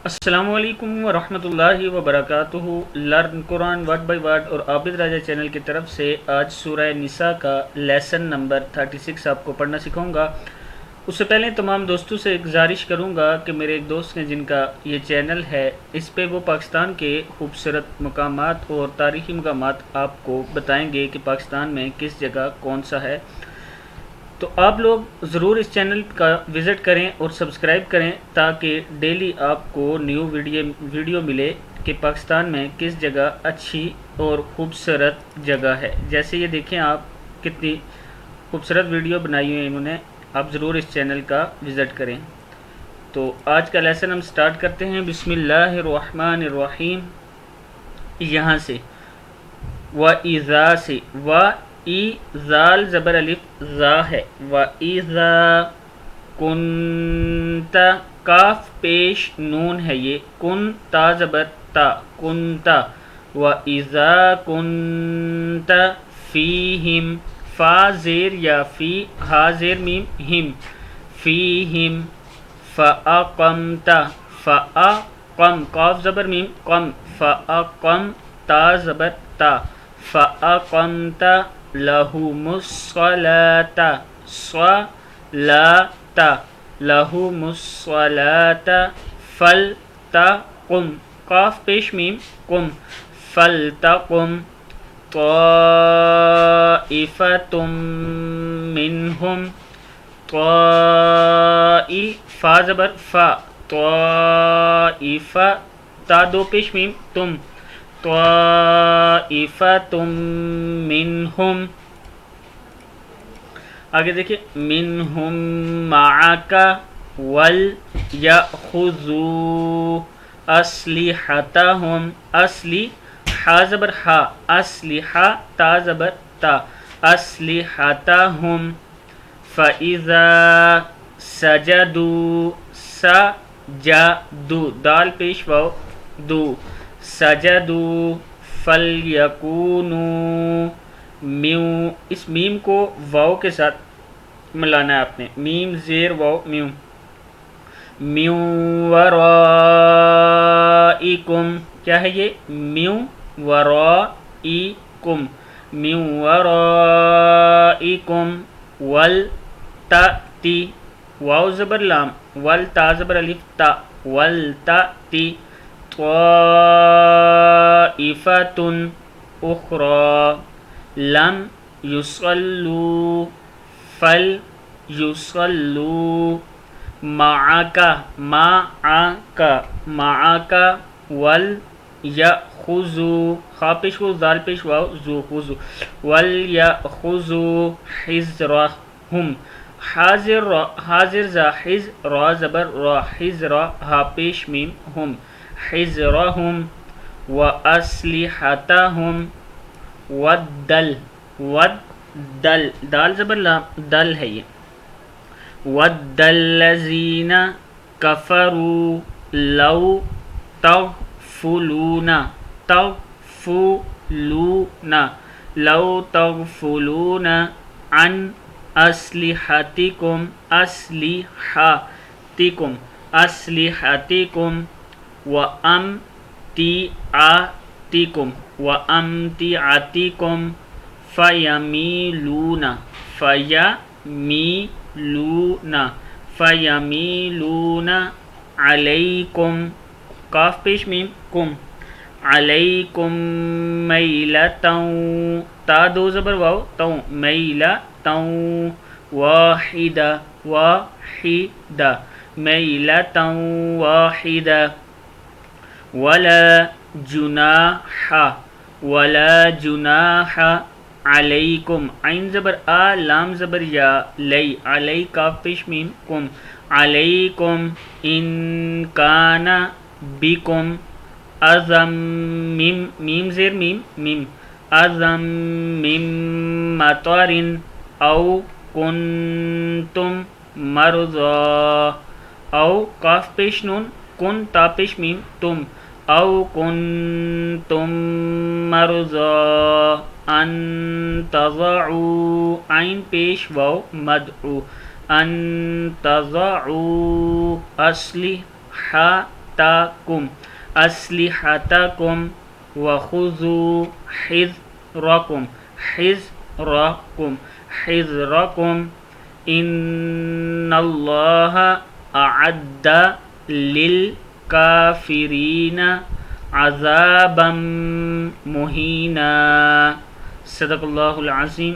السلام علیکم ورحمۃ اللہ وبرکاتہ۔ Learn Quran word by word اور عابد راجہ چینل کی طرف سے آج سورہ نساء کا لیسن نمبر 36 آپ کو پڑھنا سکھاؤں گا۔ اس سے پہلے تمام دوستوں سے گزارش کروں گا کہ میرے ایک دوست ہیں جن کا یہ چینل ہے، اس پہ وہ پاکستان کے خوبصورت مقامات اور تاریخی مقامات آپ کو بتائیں گے کہ پاکستان میں کس جگہ کون سا ہے، تو آپ لوگ ضرور اس چینل کا وزٹ کریں اور سبسکرائب کریں تاکہ ڈیلی آپ کو نیو ویڈیو ملے کہ پاکستان میں کس جگہ اچھی اور خوبصورت جگہ ہے۔ جیسے یہ دیکھیں آپ کتنی خوبصورت ویڈیو بنائی ہوئی ہیں انہوں نے، آپ ضرور اس چینل کا وزٹ کریں۔ تو آج کا لیسن ہم سٹارٹ کرتے ہیں بسم اللہ الرحمن الرحیم، یہاں سے وَإِذَا سے ای زال زبر الف زا ہے، وَإِذَا كُنْتَ کاف پیش نون ہے، یہ کن تا زبر تا کنتا، وَإِذَا كُنْتَ فِيهِمْ فا زیر یا فی ہا زیر میم ہم فیہم، فَأَقَمْتَ فَأَقَم قاف زبر میم قم، فَأَقَم تا زبر تا، فَأَقَمْتَ لَهُمُ الصَّلَاةَ صَلَاةَ لَهُمُ الصَّلَاةَ فَلْتَقُمْ قاف پیش میم قم، فَلْتَقُمْ طَائِفَةٌ مِّنْهُمْ فا زبر فا طائفہ تا دو پیش میم تم، طائفۃ منہم، آگے دیکھیں منہم معک ولیأخذوا اسلحتہم، اصلی ہا زبر ہا اسلحہ تا زبر تا، اسلحتہم، فَإِذَا سَجَدُوا سَجَدُوا دال پیش واو دو، سَجَدُوا فَلْيَكُونُوا میو، اس میم کو واو کے ساتھ ملانا ہے آپ نے، میم زیر واو میو، میو ورائکم، کیا ہے یہ میو ورائکم، میو ورائکم، ولتأتی واو زبر لام والتا زبر الف تا، ولتأتی طائفۃ اخری لم یصلوا فلیصلوا معک معک ولیأخذوا خا پیش واو زال پیش واو زو خذو، ولیأخذوا حذرہم، حاضر زا حز را زبر را حذر ہا پیش میم ہم، حذرہم واسلحتہم والدل دال زبر لام دل ہے یہ، والذین کفروا لو تغفلون لو تغفلون عن اسلحتکم وامتعتکم فیمیلون علیکم کاف پیش میم کم، علیکم میلتاً تا دو زبر واو تو، میلتاً واحدہ میلتاً واحدہ، ولا جناح علیکم عین زبر آ لام زبر یا لی، علی کاف پیش میم کم، علیکم ان کان بکم اذم میم زیر میم میم اذم من مطر او کنتم مرضی، او کاف پیش نون کن تا پیش میم تم، او کنتم مرضی ان تضعوا عین پیش واو مدعو، ان تضعوا اسلحتکم اسلحتکم وخذوا حذرکم حذرکم ان اللہ اعد للکافرین عذابا مہینا۔ صدق اللہ العظیم۔